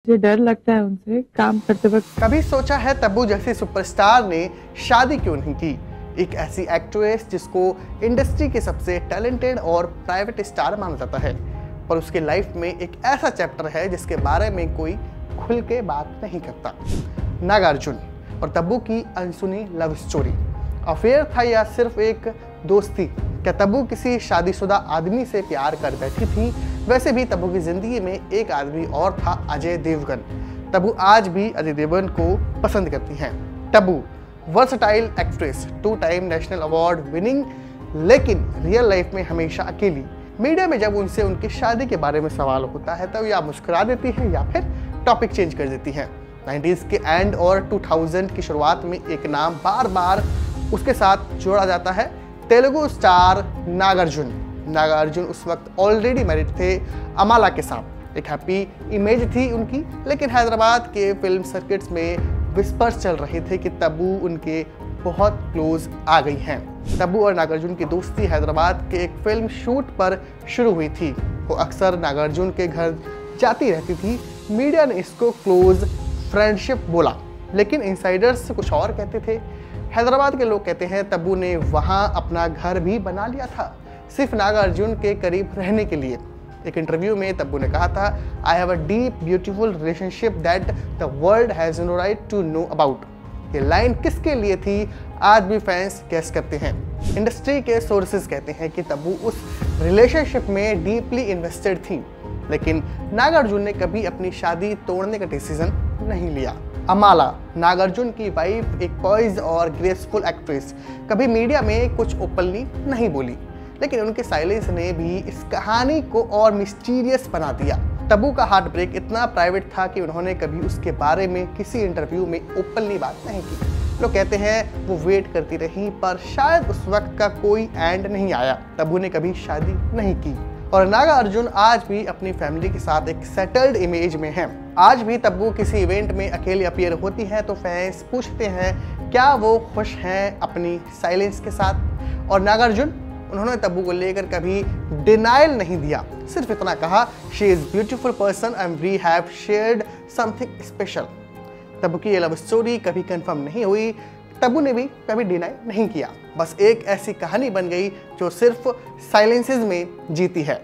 मुझे डर लगता है उनसे काम करते वक्त। कभी सोचा है तब्बू जैसी सुपरस्टार ने शादी क्यों नहीं की? एक ऐसी एक्ट्रेस जिसको इंडस्ट्री के सबसे टैलेंटेड और प्राइवेट स्टार माना जाता है, पर उसके लाइफ में एक ऐसा चैप्टर है जिसके बारे में कोई खुल के बात नहीं करता। नागार्जुन और तब्बू की अनसुनी लव स्टोरी। अफेयर था या सिर्फ एक दोस्ती? क्या तब्बू किसी शादीशुदा आदमी से प्यार कर बैठी थी? वैसे भी तब्बू की जिंदगी में एक आदमी और था, अजय देवगन। तब्बू आज भी अजय देवगन को पसंद करती हैं। Tabu versatile actress, 2 time national award winning, लेकिन रियल लाइफ में हमेशा अकेली। मीडिया में जब उनसे उनकी शादी के बारे में सवाल होता है तब या मुस्कुरा देती है या फिर टॉपिक चेंज कर देती हैं। 90s के एंड और 2000 की शुरुआत में एक नाम बार बार उसके साथ जोड़ा जाता है, तेलुगु स्टार नागार्जुन। नागार्जुन उस वक्त ऑलरेडी मैरिड थे अमाला के साथ। एक हैप्पी इमेज थी उनकी, लेकिन हैदराबाद के फिल्म सर्किट्स में विस्पर्स चल रहे थे कि तब्बू उनके बहुत क्लोज आ गई हैं। तब्बू और नागार्जुन की दोस्ती हैदराबाद के एक फिल्म शूट पर शुरू हुई थी। वो अक्सर नागार्जुन के घर जाती रहती थी। मीडिया ने इसको क्लोज फ्रेंडशिप बोला, लेकिन इनसाइडर्स कुछ और कहते थे। हैदराबाद के लोग कहते हैं तब्बू ने वहाँ अपना घर भी बना लिया था, सिर्फ नागार्जुन के करीब रहने के लिए। एक इंटरव्यू में तब्बू ने कहा था, I have a deep beautiful relationship that the world has no right to know about. ये लाइन किसके लिए थी, आज भी फैंस गेस करते हैं। इंडस्ट्री के सोर्सेज कहते हैं कि तब्बू उस रिलेशनशिप में डीपली इन्वेस्टेड थी, लेकिन नागार्जुन ने कभी अपनी शादी तोड़ने का डिसीजन नहीं लिया। अमाला, नागार्जुन की वाइफ, एक पॉइज और ग्रेसफुल एक्ट्रेस, कभी मीडिया में कुछ ओपनली नहीं बोली, लेकिन उनके साइलेंस ने भी इस कहानी को और मिस्टीरियस बना दिया। तब्बू का हार्ट ब्रेक इतना प्राइवेट था कि उन्होंने कभी उसके बारे में किसी इंटरव्यू में ओपनली बात नहीं की। लोग कहते हैं वो वेट करती रही, पर शायद उस वक्त का कोई एंड नहीं आया। तब्बू ने कभी शादी नहीं की और नागार्जुन आज भी अपनी फैमिली के साथ एक सेटल्ड इमेज में है। आज भी तब्बू किसी इवेंट में अकेले अपीयर होती है तो फैंस पूछते हैं क्या वो खुश हैं अपनी साइलेंस के साथ। और नागार्जुन, उन्होंने तब्बू को लेकर कभी डिनाइल नहीं दिया, सिर्फ इतना कहा, she is beautiful person and we have shared something special. Tabu की ये लव स्टोरी कभी कंफर्म नहीं हुई, तब्बू ने भी कभी डिनाई नहीं किया, बस एक ऐसी कहानी बन गई जो सिर्फ साइलेंसेस में जीती है।